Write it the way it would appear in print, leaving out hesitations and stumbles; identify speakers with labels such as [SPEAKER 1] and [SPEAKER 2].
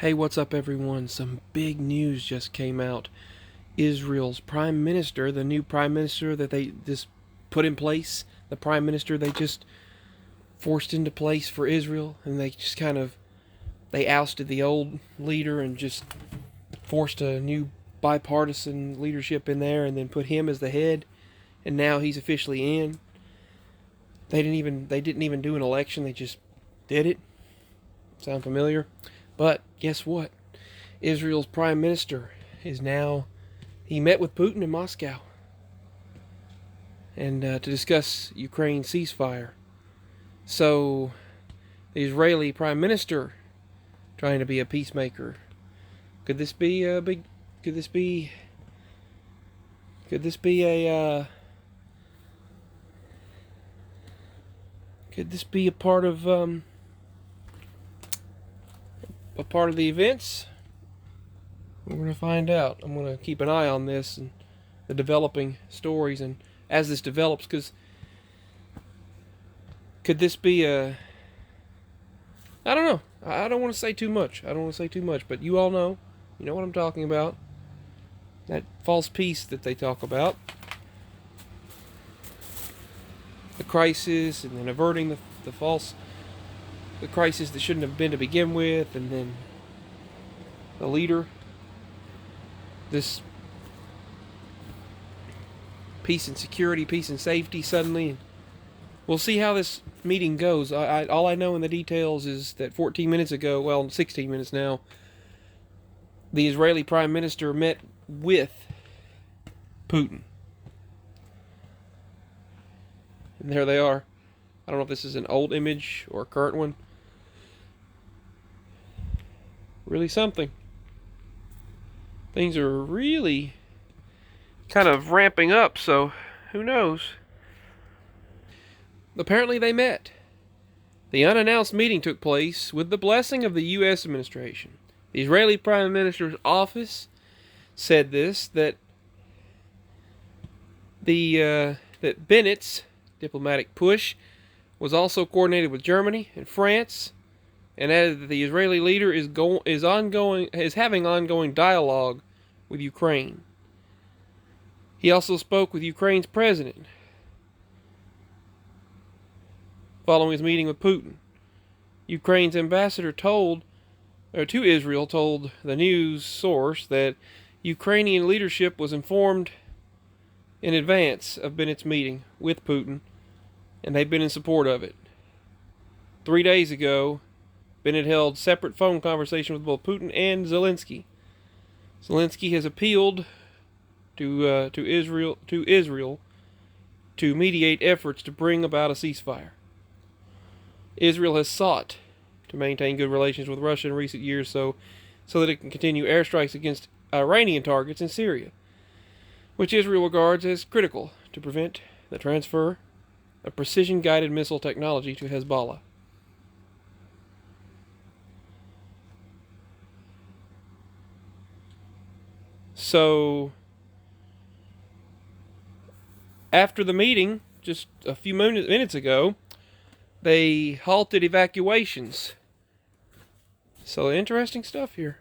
[SPEAKER 1] Hey, what's up, everyone? Some big news just came out. Israel's prime minister, the new prime minister that they just put in place, the prime minister they just forced into place for Israel, and they just they ousted the old leader and just forced a new bipartisan leadership in there, and then put him as the head, and now he's officially in. They didn't even do an election. They just did it. Sound familiar? But guess what? Israel's prime minister he met with Putin in Moscow and to discuss Ukraine ceasefire. So the Israeli prime minister trying to be a peacemaker. Could this be a big? Could this be? Could this be a? Could this be a part of the events? We're going to find out. I'm going to keep an eye on this and the developing stories, and as this develops, because could this be a? I don't know. I don't want to say too much. But you all know. You know what I'm talking about. That false peace that they talk about. The crisis, and then averting the crisis that shouldn't have been to begin with, and then the leader, this peace and security, peace and safety suddenly. We'll see how this meeting goes. All I know in the details is that 14 minutes ago, well, 16 minutes now, the Israeli prime minister met with Putin. And there they are. I don't know if this is an old image or a current one. Really something. Things are really kind of ramping up, so who knows? Apparently they met. The unannounced meeting took place with the blessing of the U.S. administration. The Israeli Prime Minister's office said that Bennett's diplomatic push was also coordinated with Germany and France, and added that the Israeli leader is having ongoing dialogue with Ukraine. He also spoke with Ukraine's president following his meeting with Putin. Ukraine's ambassador to Israel told the news source that Ukrainian leadership was informed in advance of Bennett's meeting with Putin, and they've been in support of it. 3 days ago, Bennett held separate phone conversations with both Putin and Zelensky. Zelensky has appealed to Israel to mediate efforts to bring about a ceasefire. Israel has sought to maintain good relations with Russia in recent years so that it can continue airstrikes against Iranian targets in Syria, which Israel regards as critical to prevent the transfer of precision-guided missile technology to Hezbollah. So, after the meeting, just a few minutes ago, they halted evacuations. So, interesting stuff here.